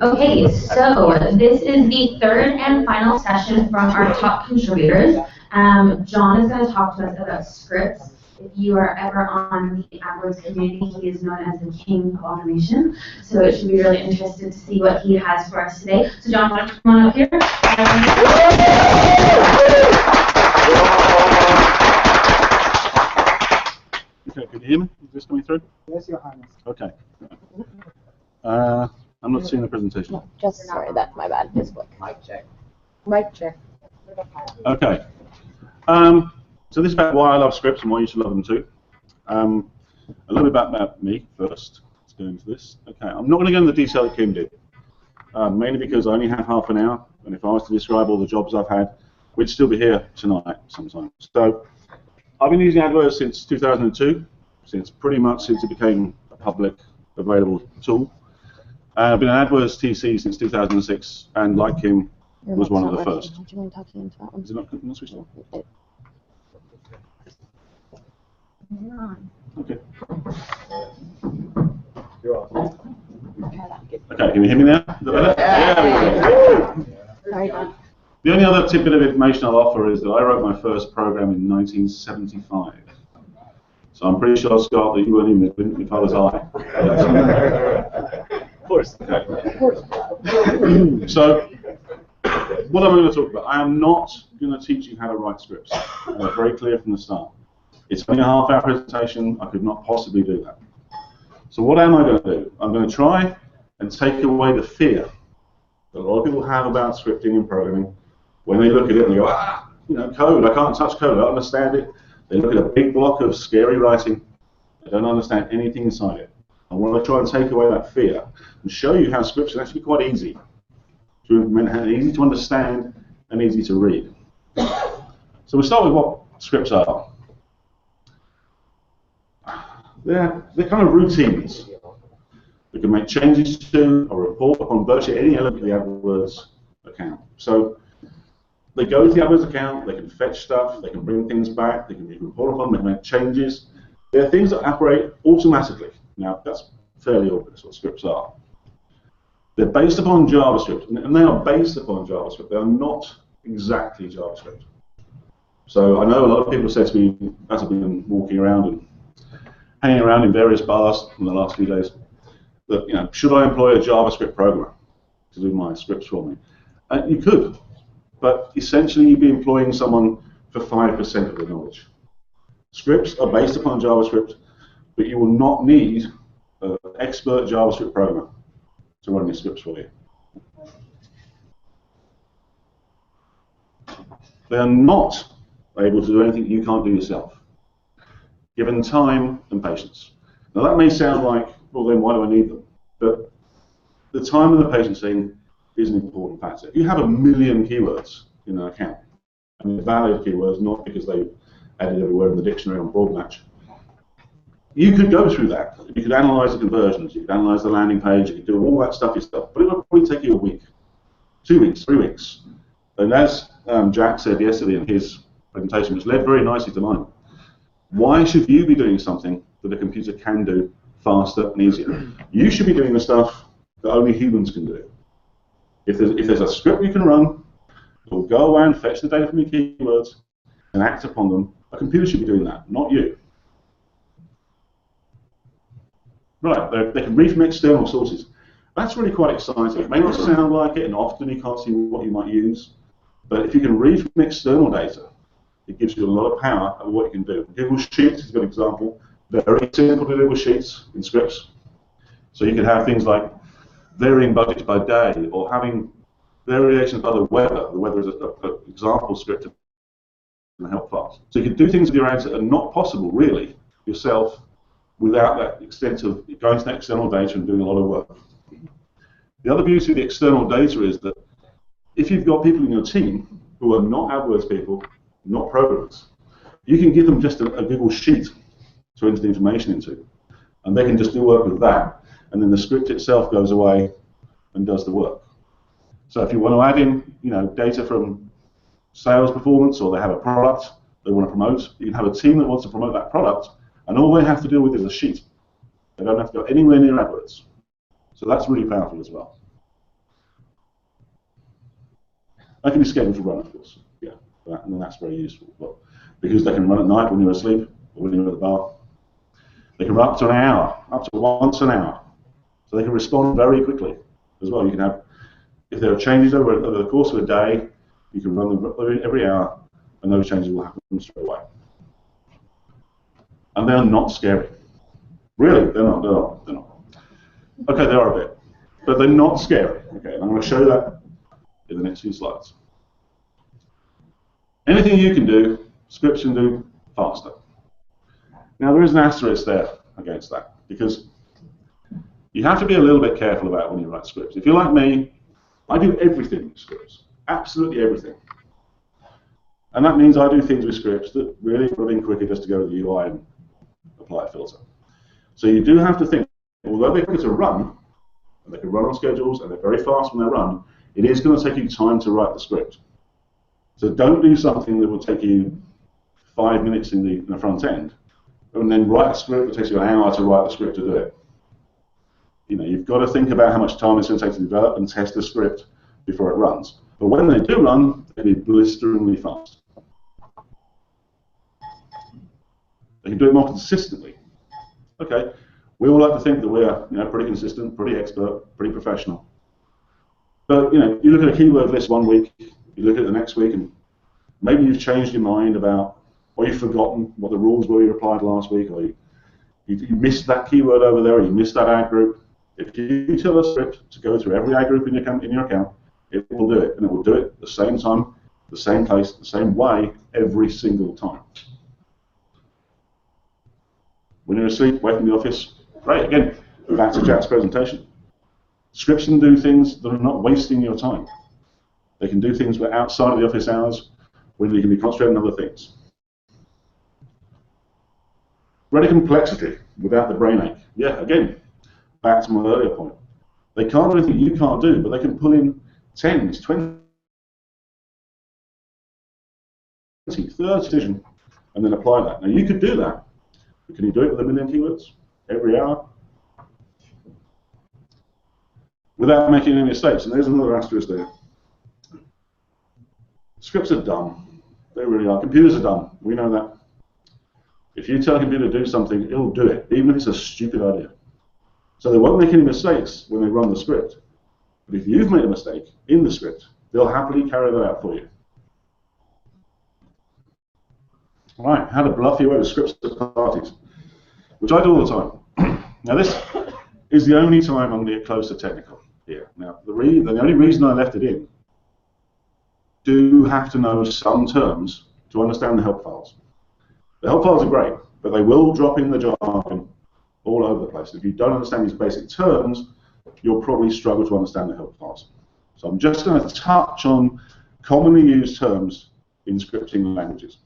Okay, so this is the third and final session from our top contributors. Jon is going to talk to us about scripts. If you are ever on the AdWords community, he is known as the king of automation. So it should be really interesting to see what he has for us today. So Jon, why don't you come on up here? Okay, can you hear me? Is this coming through? Yes, Your Highness. Okay. I'm not seeing the presentation. No, just sorry, that's my bad. Just look. Mic check. Mic check. Okay. So this is about why I love scripts and why you should love them too. A little bit about me first. Let's go into this. Okay, I'm not going to go into the detail that Kim did, mainly because I only have half an hour, and if I was to describe all the jobs I've had, we'd still be here tonight sometime. So I've been using AdWords since 2002, pretty much since it became a public available tool. I've been an AdWords TC since 2006, and like him, was one of the first. Would you mind talking into that one? Is it not switched on? Okay. Okay, can you hear me now? Is that better? Yeah. The only other tidbit of information I'll offer is that I wrote my first program in 1975. So I'm pretty sure, Scott, that you weren't even in your father's eye. Of course. Okay. So, what am I going to talk about? I am not going to teach you how to write scripts. I'm very clear from the start. It's only a half-hour presentation. I could not possibly do that. So what am I going to do? I'm going to try and take away the fear that a lot of people have about scripting and programming when they look at it and they go, code, I can't touch code, I don't understand it. They look at a big block of scary writing, they don't understand anything inside it. I want to try and take away that fear and show you how scripts can actually be quite easy to implement, easy to understand, and easy to read. So we'll start with what scripts are. They're kind of routines. We can make changes to or report upon virtually any element of the AdWords account. So they go to the AdWords account, they can fetch stuff, they can bring things back, they can report upon them, they can make changes. They're things that operate automatically. Now, that's fairly obvious what scripts are. They're based upon JavaScript, and they are based upon JavaScript. They are not exactly JavaScript. So I know a lot of people said to me, as I've been walking around and hanging around in various bars in the last few days, that should I employ a JavaScript programmer to do my scripts for me? You could, but essentially you'd be employing someone for 5% of the knowledge. Scripts are based upon JavaScript, but you will not need an expert JavaScript programmer to run your scripts for you. They are not able to do anything you can't do yourself, given time and patience. Now that may sound like, well then why do I need them? But the time and the patience thing is an important factor. If you have 1 million keywords in an account, and they're valid keywords, not because they added everywhere in the dictionary on Broadmatch, you could go through that. You could analyze the conversions, you could analyze the landing page, you could do all that stuff yourself, but it would probably take you a week, 2 weeks, 3 weeks. And as Jack said yesterday in his presentation, which led very nicely to mine, why should you be doing something that a computer can do faster and easier? You should be doing the stuff that only humans can do. If there's a script you can run, it will go away and fetch the data from your keywords and act upon them. A computer should be doing that, not you. Right, they can read from external sources. That's really quite exciting. It may not sound like it, and often you can't see what you might use. But if you can read from external data, it gives you a lot of power over what you can do. Google Sheets is a good example. Very simple to do with Sheets in scripts. So you can have things like varying budgets by day, or having variations by the weather. The weather is an example script to help fast. So you can do things with your ads that are not possible, really, yourself, without that extent of going to the external data and doing a lot of work. The other beauty of the external data is that if you've got people in your team who are not AdWords people, not programmers, you can give them just a Google Sheet to enter the information into, and they can just do work with that, and then the script itself goes away and does the work. So if you want to add in, data from sales performance, or they have a product they want to promote, you can have a team that wants to promote that product, and all they have to deal with is a sheet. They don't have to go anywhere near AdWords. So that's really powerful as well. They can be scheduled to run, of course. Yeah, and then that's very useful. But because they can run at night when you're asleep or when you're at the bar. They can run up to an hour, up to once an hour. So they can respond very quickly as well. You can have, if there are changes over the course of a day, you can run them every hour, and those changes will happen straight away. And they're not scary. Really, they're not. Okay, they are a bit, but they're not scary. Okay, and I'm going to show you that in the next few slides. Anything you can do, scripts can do faster. Now there is an asterisk there against that, because you have to be a little bit careful about when you write scripts. If you're like me, I do everything with scripts, absolutely everything. And that means I do things with scripts that really would have been quicker just to go to the UI and apply a filter. So you do have to think, although they're quick to run, and they can run on schedules, and they're very fast when they run, it is going to take you time to write the script. So don't do something that will take you 5 minutes in the front end, and then write a script that takes you an hour to write the script to do it. You know, you've got to think about how much time it's going to take to develop and test the script before it runs. But when they do run, they be blisteringly fast. They can do it more consistently. Okay, we all like to think that we're pretty consistent, pretty expert, pretty professional. But you look at a keyword list one week, you look at it the next week, and maybe you've changed your mind about, or you've forgotten what the rules were you applied last week, or you missed that keyword over there, or you missed that ad group. If you tell a script to go through every ad group in your account, it will do it, and it will do it at the same time, the same place, the same way every single time. When you're asleep, away from the office, great. Again, back to Jack's presentation. Scripts can do things that are not wasting your time. They can do things that are outside of the office hours when you can be concentrating on other things. Ready complexity without the brain ache. Yeah, again, back to my earlier point. They can't do anything you can't do, but they can pull in 10s, 20, 30 decision and then apply that. Now you could do that, but can you do it with 1 million keywords every hour? Without making any mistakes, and there's another asterisk there. Scripts are dumb. They really are. Computers are dumb. We know that. If you tell a computer to do something, it'll do it, even if it's a stupid idea. So they won't make any mistakes when they run the script. But if you've made a mistake in the script, they'll happily carry that out for you. All right, how to bluff your way with scripts at parties, which I do all the time. Now this is the only time I'm going to get close to technical here. Now the only reason I left it in, do have to know some terms to understand the help files. The help files are great, but they will drop in the jargon all over the place. If you don't understand these basic terms, you'll probably struggle to understand the help files. So I'm just going to touch on commonly used terms in scripting languages.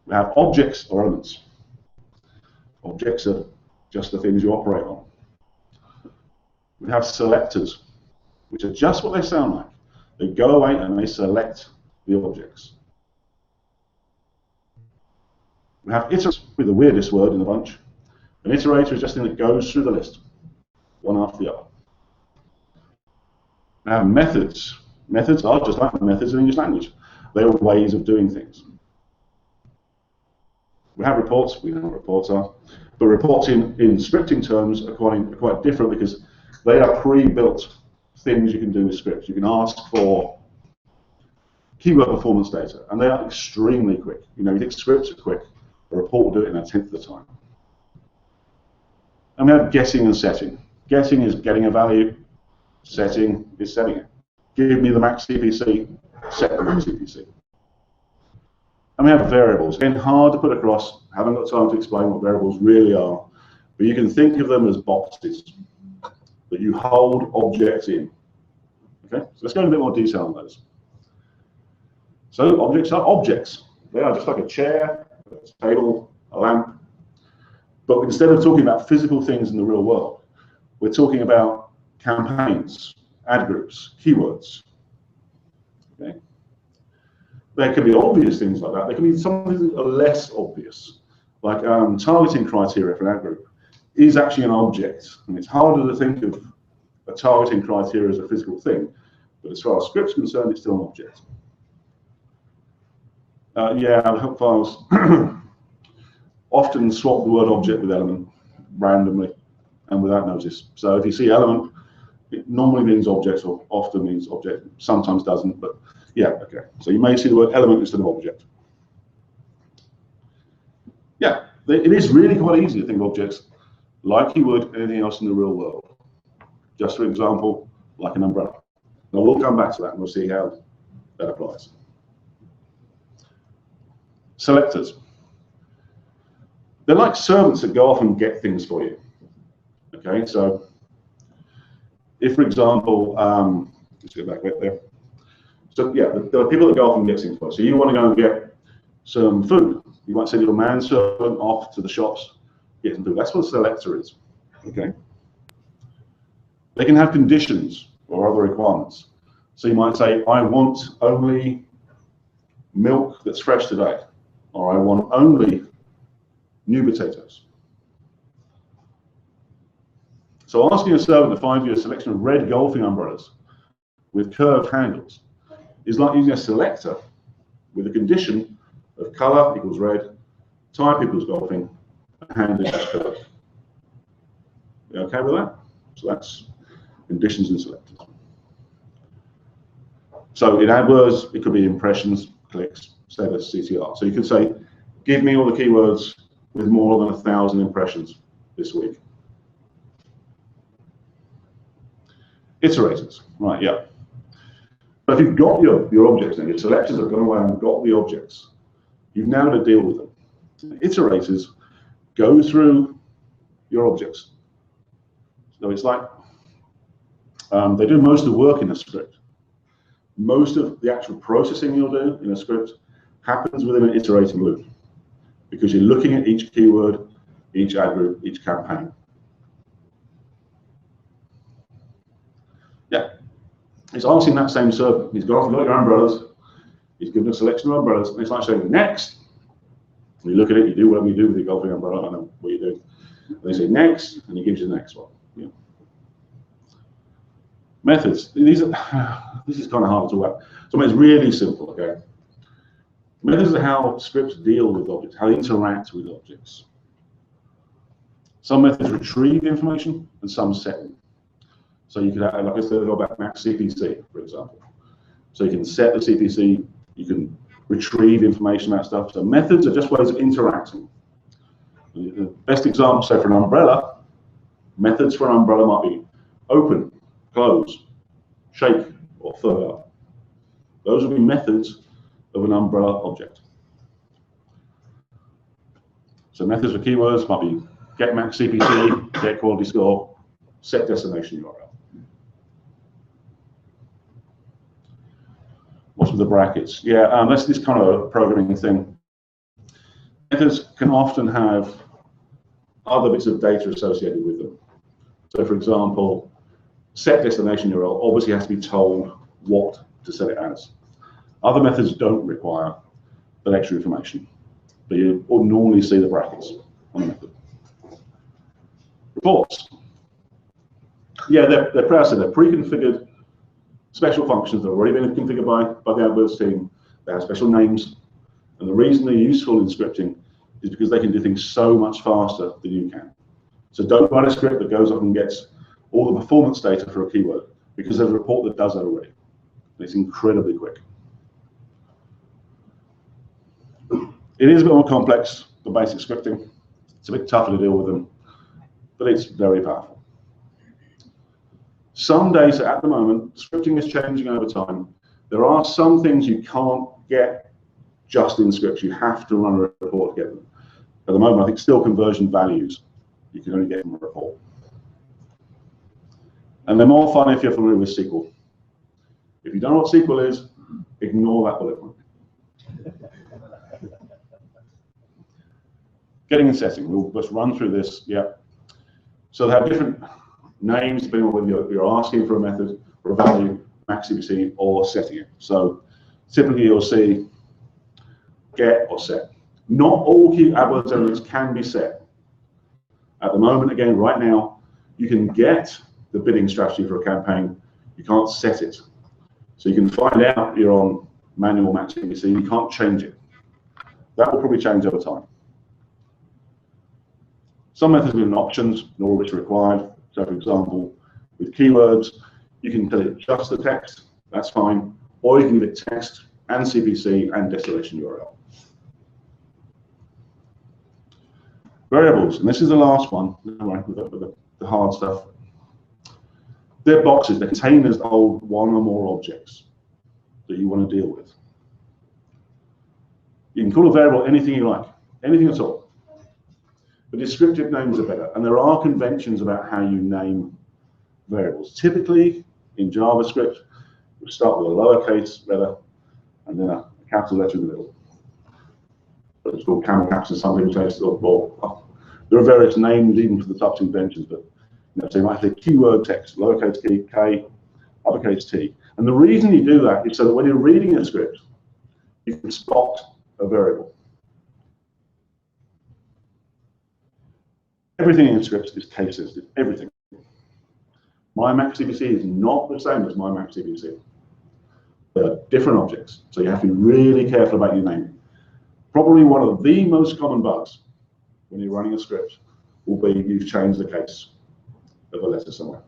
We have objects or elements. Objects are just the things you operate on. We have selectors, which are just what they sound like. They go away and they select the objects. We have iterators, with the weirdest word in the bunch. An iterator is just a thing that goes through the list, one after the other. We have methods. Methods are just like methods in English language. They are ways of doing things. We have reports. We know what reports are. But reports in scripting terms are quite different because they are pre-built things you can do with scripts. You can ask for keyword performance data, and they are extremely quick. You think scripts are quick. A report will do it in 1/10 of the time. And we have guessing and setting. Guessing is getting a value. Setting is setting it. Give me the max CPC. Set the max CPC. And we have variables. Again, hard to put across. Haven't got time to explain what variables really are. But you can think of them as boxes that you hold objects in. Okay? So let's go into a bit more detail on those. So objects are objects. They are just like a chair, a table, a lamp. But instead of talking about physical things in the real world, we're talking about campaigns, ad groups, keywords. Okay? There can be obvious things like that. There can be something that are less obvious, like targeting criteria for an ad group is actually an object. And it's harder to think of a targeting criteria as a physical thing, But as far as script's concerned, it's still an object. Yeah, hook files often swap the word object with element randomly and without notice. So if you see element, it normally means object or often means object. Sometimes doesn't, but yeah, okay. So you may see the word element instead of object. Yeah, it is really quite easy to think of objects like you would anything else in the real world. Just for example, like an umbrella. Now we'll come back to that and we'll see how that applies. Selectors. They're like servants that go off and get things for you. Okay, so if, for example, let's get back right there. So yeah, there are people that go off and get things for you. So you want to go and get some food. You might send your manservant off to the shops, get some food. That's what a selector is. Okay. They can have conditions or other requirements. So you might say, I want only milk that's fresh today, or I want only new potatoes. So asking a servant to find you a selection of red golfing umbrellas with curved handles is like using a selector with a condition of color equals red, type equals golfing, and handle equals curved. You okay with that? So that's conditions and selectors. So in AdWords, it could be impressions, clicks, status, CTR. So you could say, give me all the keywords with more than 1,000 impressions this week. Iterators, right, yeah. But if you've got your objects now, your selectors have gone away and got the objects, you've now got to deal with them. Iterators go through your objects. So it's like they do most of the work in a script. Most of the actual processing you'll do in a script happens within an iterating loop because you're looking at each keyword, each ad group, each campaign. Yeah, it's asking that same servant. He's got your umbrellas, he's given a selection of umbrellas, and it's like saying next. And you look at it, you do whatever you do with your golfing umbrella, I don't know what you do. And they say next, and he gives you the next one. Yeah. Methods. This is kind of hard to talk about. So it's really simple, okay? Methods are how scripts deal with objects, how they interact with objects. Some methods retrieve information, and some set them. So you could have, like I said, go back max CPC, for example. So you can set the CPC, you can retrieve information about stuff. So methods are just ways of interacting. The best example, say for an umbrella, methods for an umbrella might be open, close, shake, or third up. Those would be methods of an umbrella object. So methods for keywords might be get max CPC, get quality score, set destination URL. What's with the brackets? Yeah, that's this kind of a programming thing. Methods can often have other bits of data associated with them. So for example, set destination URL obviously has to be told what to set it as. Other methods don't require that extra information, but you will normally see the brackets on the method. Reports. Yeah, they're pre-configured special functions that have already been configured by the AdWords team. They have special names, and the reason they're useful in scripting is because they can do things so much faster than you can. So don't write a script that goes up and gets all the performance data for a keyword, because there's a report that does that already. It's incredibly quick. It is a bit more complex than basic scripting. It's a bit tougher to deal with them, but it's very powerful. Some data at the moment, scripting is changing over time. There are some things you can't get just in scripts. You have to run a report to get them. At the moment, I think still conversion values, you can only get from a report. And they're more fun if you're familiar with SQL. If you don't know what SQL is, ignore that bullet point. Getting and setting, we'll just run through this, yeah. So they have different names depending on whether you're asking for a method, or a value, max CPC, or setting it. So typically you'll see get or set. Not all AdWords elements can be set. At the moment, again, right now, you can get the bidding strategy for a campaign. You can't set it. So you can find out you're on manual Max CPC, you can't change it. That will probably change over time. Some methods have options, nor which are required. So for example, with keywords, you can tell it just the text, that's fine, or you can give it text and CPC and destination URL. Variables, and this is the last one, with the hard stuff. They're boxes, they're containers that hold one or more objects that you want to deal with. You can call a variable anything you like, anything at all. But descriptive names are better, and there are conventions about how you name variables. Typically, in JavaScript, you start with a lowercase letter and then a capital letter in the middle. But it's called camel caps in some places, or there are various names even for the types of conventions, but so you might say keyword text, lowercase k, uppercase T. And the reason you do that is so that when you're reading a script, you can spot a variable. Everything in scripts is case sensitive, everything. My Max CPC is not the same as my Max CPC. They're different objects, so you have to be really careful about your naming. Probably one of the most common bugs when you're running a script will be you've changed the case of a letter somewhere.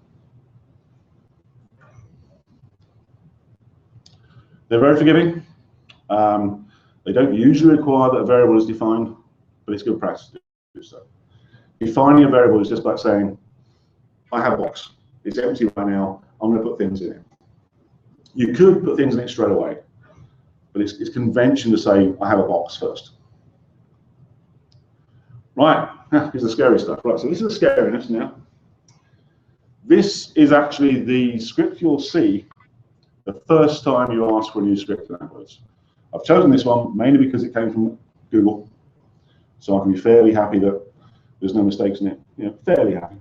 They're very forgiving. They don't usually require that a variable is defined, but it's good practice to do so. Defining a variable is just like saying, I have a box. It's empty right now. I'm going to put things in it. You could put things in it straight away, but it's convention to say, I have a box first. Right, here's the scary stuff. Right, so this is the scariness now. This is actually the script you'll see the first time you ask for a new script in AdWords. I've chosen this one mainly because it came from Google, so I can be fairly happy that there's no mistakes in it. Fairly happy.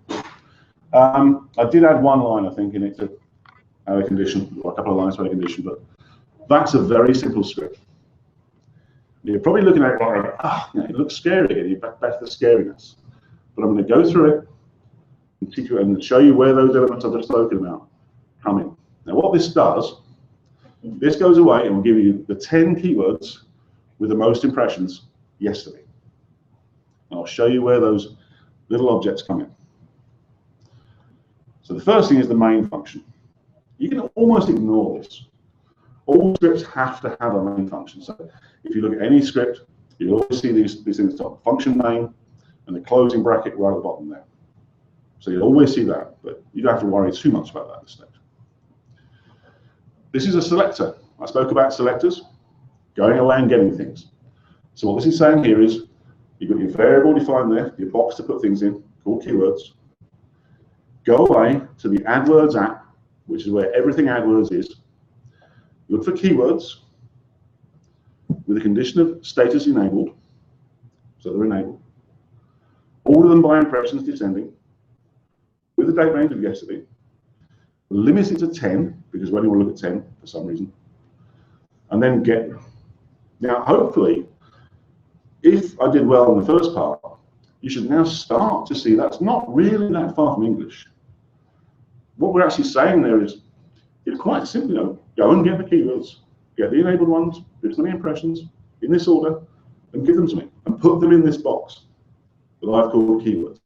I did add one line, I think, in it to add a condition, or a couple of lines to add a condition, but that's a very simple script. You're probably looking at it like, it looks scary again, you're back to the scariness. But I'm going to go through it and teach you and show you where those elements I've just spoken about come in. Now what this does, this goes away and will give you the 10 keywords with the most impressions yesterday. And I'll show you where those little objects come in. So the first thing is the main function. You can almost ignore this. All scripts have to have a main function. So if you look at any script, you'll always see these things at the top, function name and the closing bracket right at the bottom there. So you'll always see that, but you don't have to worry too much about that at this stage. This is a selector. I spoke about selectors, going away and getting things. So what this is saying here is, you've got your variable defined there, your box to put things in, called keywords. Go away to the AdWords app, which is where everything AdWords is. Look for keywords with a condition of status enabled, so they're enabled. Order them by impressions descending, with the date range of yesterday. Limit it to 10, because we only want to look at 10 for some reason. And then get them. Now, hopefully, if I did well in the first part, you should now start to see that's not really that far from English. What we're actually saying there is, it's quite simple, go and get the keywords, get the enabled ones, do 20 impressions in this order, and give them to me, and put them in this box that I've called keywords.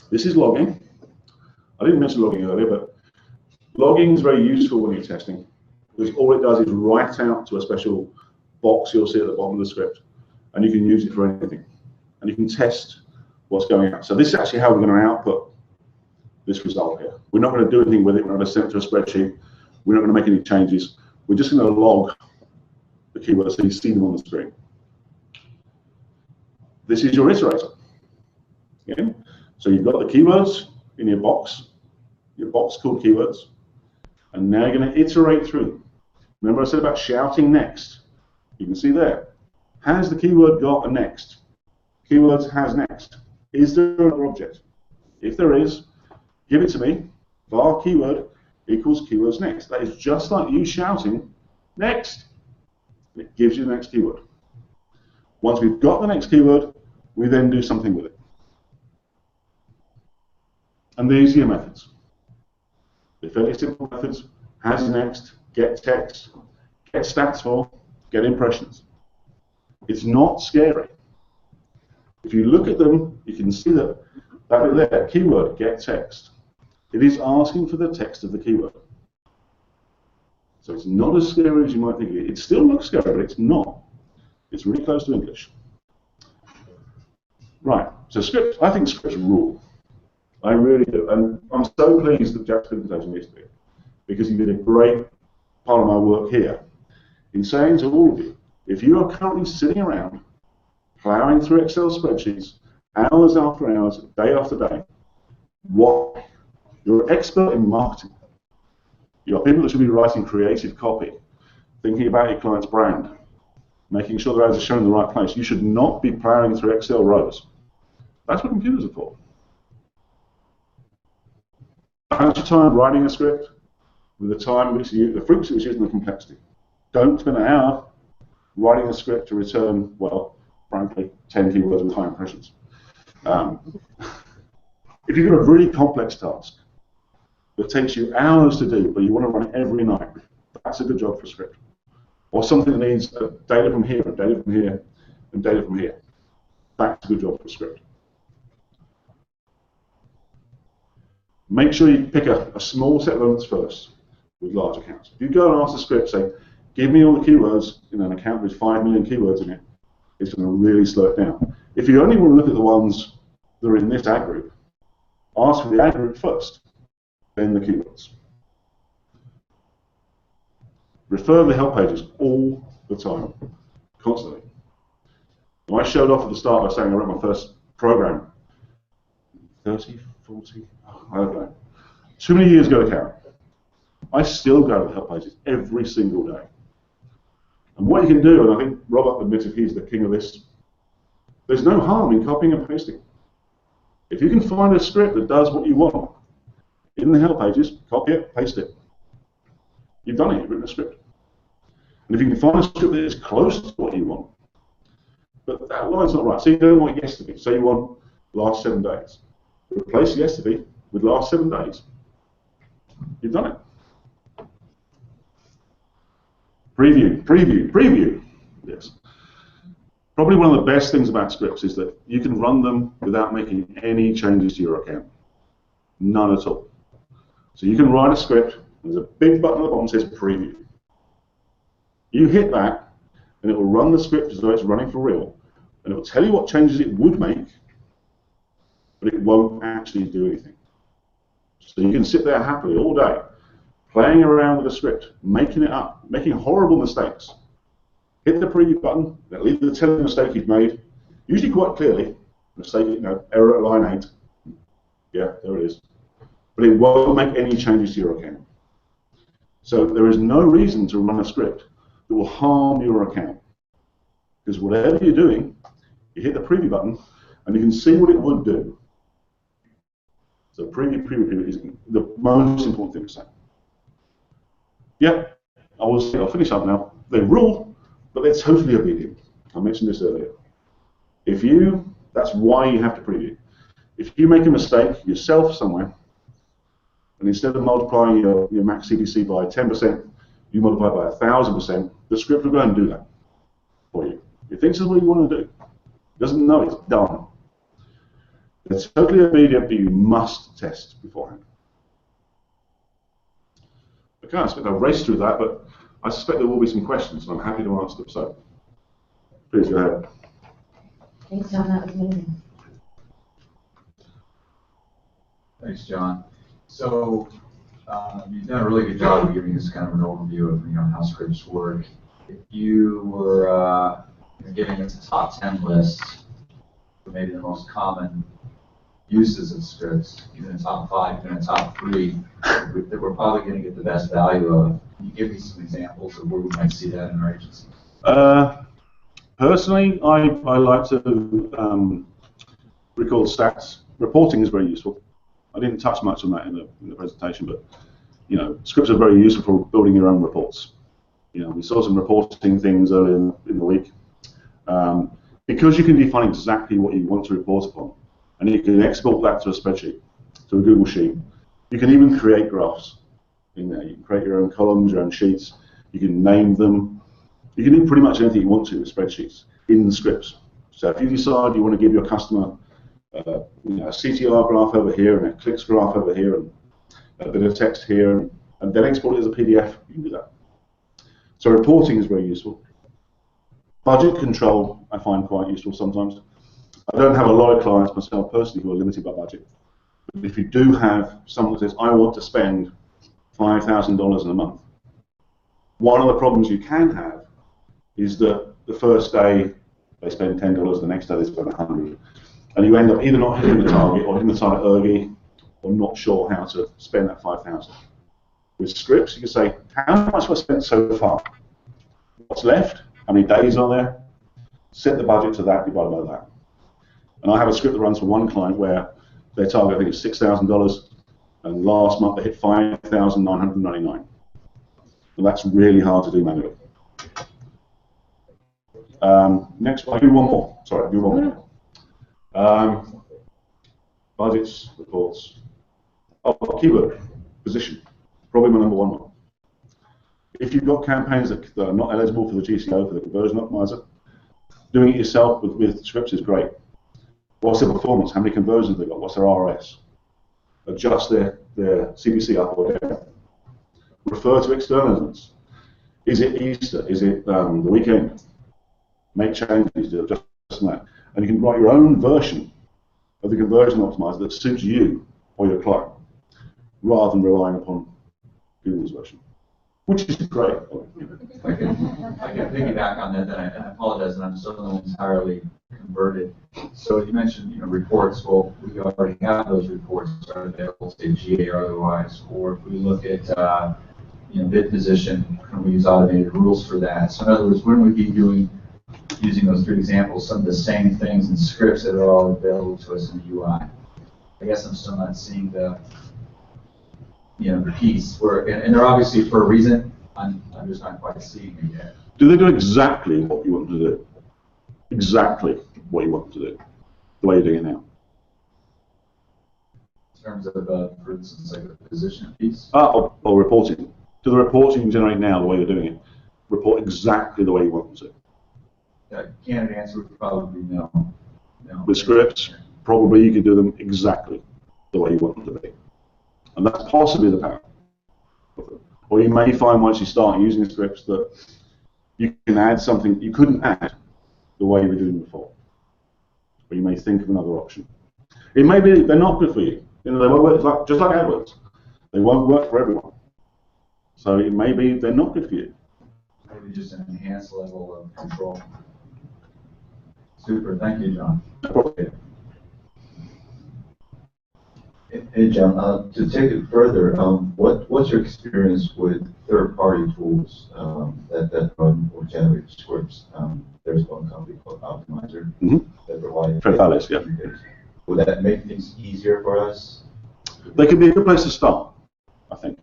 This is logging. I didn't mention logging earlier, but logging is very useful when you're testing, because all it does is write out to a special box you'll see at the bottom of the script, and you can use it for anything. And you can test what's going out. So this is actually how we're going to output this result here. We're not going to do anything with it. We're not going to send it to a spreadsheet. We're not going to make any changes. We're just going to log the keywords so you see them on the screen. This is your iterator. Okay? So you've got the keywords in your box called keywords, and now you're going to iterate through them. Remember I said about shouting next? You can see there. Has the keyword got a next? Keywords has next. Is there another object? If there is, give it to me. Var keyword equals keywords next. That is just like you shouting next. It gives you the next keyword. Once we've got the next keyword, we then do something with it. And these are your methods. They're fairly simple methods. Has next, get text, get stats for, get impressions. It's not scary. If you look at them, you can see that bit there, keyword, get text. It is asking for the text of the keyword. So it's not as scary as you might think. It still looks scary, but it's not. It's really close to English. Right, so scripts, I think scripts rule. I really do. And I'm so pleased that Jack's presentation yesterday, because he did a great part of my work here in saying to all of you, if you are currently sitting around plowing through Excel spreadsheets, hours after hours, day after day, why? You're an expert in marketing. You're people that should be writing creative copy, thinking about your client's brand, making sure their ads are shown in the right place. You should not be plowing through Excel rows. That's what computers are for. Balance your time writing a script with the time which the frequency which is and the complexity. Don't spend an hour writing a script to return, well, frankly, 10 keywords with high impressions. If you've got a really complex task that takes you hours to do, but you want to run it every night, that's a good job for a script. Or something that needs data from here, and data from here, and data from here. That's a good job for a script. Make sure you pick a small set of elements first with large accounts. If you go and ask the script, say, give me all the keywords in an account with 5 million keywords in it, it's going to really slow it down. If you only want to look at the ones that are in this ad group, ask for the ad group first, then the keywords. Refer to the help pages all the time, constantly. Now, I showed off at the start by saying I wrote my first program 30, 40, I don't know. Too many years ago to count. I still go to the help pages every single day. And what you can do, and I think Robert admitted he's the king of this, there's no harm in copying and pasting. If you can find a script that does what you want in the help pages, copy it, paste it. You've done it, you've written a script. And if you can find a script that is close to what you want, but that line's not right. So you don't want yes to be. Say you want last 7 days. Replace yes to be with last 7 days. You've done it. Preview, preview, preview. Yes. Probably one of the best things about scripts is that you can run them without making any changes to your account. None at all. So you can write a script, there's a big button at the bottom that says preview. You hit that, and it will run the script as though it's running for real, and it will tell you what changes it would make, but it won't actually do anything. So you can sit there happily all day, playing around with the script, making it up, making horrible mistakes. Hit the preview button, it'll either tell you the mistake you've made, usually quite clearly, mistake, error at line 8. Yeah, there it is. But it won't make any changes to your account. So there is no reason to run a script that will harm your account. Because whatever you're doing, you hit the preview button, and you can see what it would do. So preview, preview, preview is the most important thing to say. Yeah, I'll finish up now. They rule, but they're totally obedient. I mentioned this earlier. That's why you have to preview. If you make a mistake yourself somewhere, and instead of multiplying your max CPC by 10%, you multiply by 1,000%, the script will go and do that for you. It thinks it's what you want to do. It doesn't know it's done. It's totally obedient, but you must test beforehand. Okay, I expect I've raced through that, but I suspect there will be some questions, and I'm happy to answer them. So, please go ahead. Thanks, John. That was amazing. Thanks, John. So you've done a really good job of giving us kind of an overview of how scripts work. If you were giving us a top 10 list for maybe the most common uses of scripts, even a top 5, even a top 3, that we're probably going to get the best value of, can you give me some examples of where we might see that in our agency? Personally, I like to record stats. Reporting is very useful. I didn't touch much on that in the presentation, but scripts are very useful for building your own reports. We saw some reporting things earlier in the week. Because you can define exactly what you want to report upon, and you can export that to a spreadsheet, to a Google Sheet. You can even create graphs. in there. You can create your own columns, your own sheets. You can name them. You can do pretty much anything you want to with spreadsheets in the scripts. So if you decide you want to give your customer a CTR graph over here and a clicks graph over here and a bit of text here and then export it as a PDF, you can do that. So reporting is very useful. Budget control I find quite useful sometimes. I don't have a lot of clients myself personally who are limited by budget. But if you do have someone that says, I want to spend $5,000 in a month, one of the problems you can have is that the first day they spend $10, the next day they spend $100. And you end up either not hitting the target or hitting the target early or not sure how to spend that $5,000. With scripts, you can say, how much have I spent so far? What's left? How many days are there? Set the budget to that, divide by that. And I have a script that runs for one client where their target, I think, is $6,000, and last month they hit $5,999. And that's really hard to do manually. Next, I'll do one more. Sorry, I'll do one more. Budgets, reports. Oh, keyword, position. Probably my number one. If you've got campaigns that are not eligible for the GCO, for the conversion optimizer, doing it yourself with scripts is great. What's their performance? How many conversions have they got? What's their ROS? Adjust their CPC up or down. Refer to external elements. Is it Easter? Is it the weekend? Make changes, do just that. And you can write your own version of the conversion optimizer that suits you or your client, rather than relying upon Google's version, which is great. I can piggyback on that, and I apologize, and I'm still not entirely converted. So you mentioned, reports. Well, we already have those reports that are available, say GA or otherwise. Or if we look at bid position, can we use automated rules for that? So in other words, wouldn't we be using those three examples, some of the same things in scripts that are all available to us in the UI? I guess I'm still not seeing the piece where, and they're obviously for a reason. I'm just not quite seeing it yet. Do they do exactly what you want them to do? Exactly what you want them to do, the way you're doing it now. In terms of, for instance, like the position piece? Or reporting. Do the reports you can generate now, the way you're doing it, report exactly the way you want them to? Candid answer would probably be no. With scripts, probably you can do them exactly the way you want them to be. And that's possibly the power. Or you may find once you start using the scripts that you can add something you couldn't add the way you were doing before. Or you may think of another option. It may be they're not good for you. They won't work just like AdWords. They won't work for everyone. So it may be they're not good for you. Maybe just an enhanced level of control. Super. Thank you, John. Hey, John, to take it further, what's your experience with third-party tools that run or generate scripts? There's one company called Optimizer that provides. Yeah. Would that make things easier for us? They could be a good place to start, I think.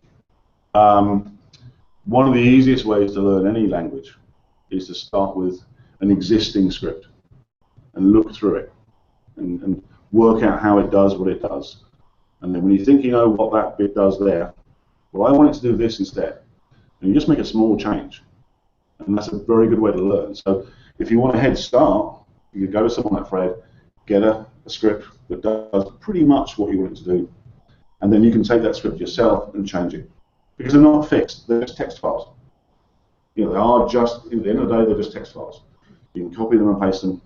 One of the easiest ways to learn any language is to start with an existing script and look through it and work out how it does what it does. And then when you think you know what that bit does there, well, I want it to do this instead. And you just make a small change. And that's a very good way to learn. So if you want a head start, you can go to someone like Fred, get a script that does pretty much what you want it to do. And then you can take that script yourself and change it. Because they're not fixed, they're just text files. They are just, at the end of the day, they're just text files. You can copy them and paste them,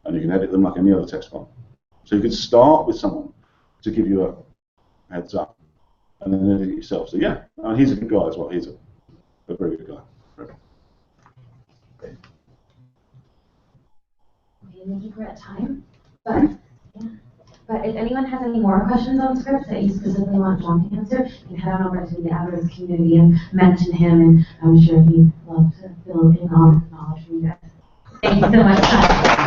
and you can edit them like any other text file. So you can start with someone to give you a heads up, and then edit it yourself. So yeah, he's a good guy as well. He's a very good guy. Okay, I think we're at time, but if anyone has any more questions on scripts that you specifically want John to answer, you can head on over to the AdWords community and mention him, and I'm sure he'd love to fill in all this knowledge from you guys. Thank you so much.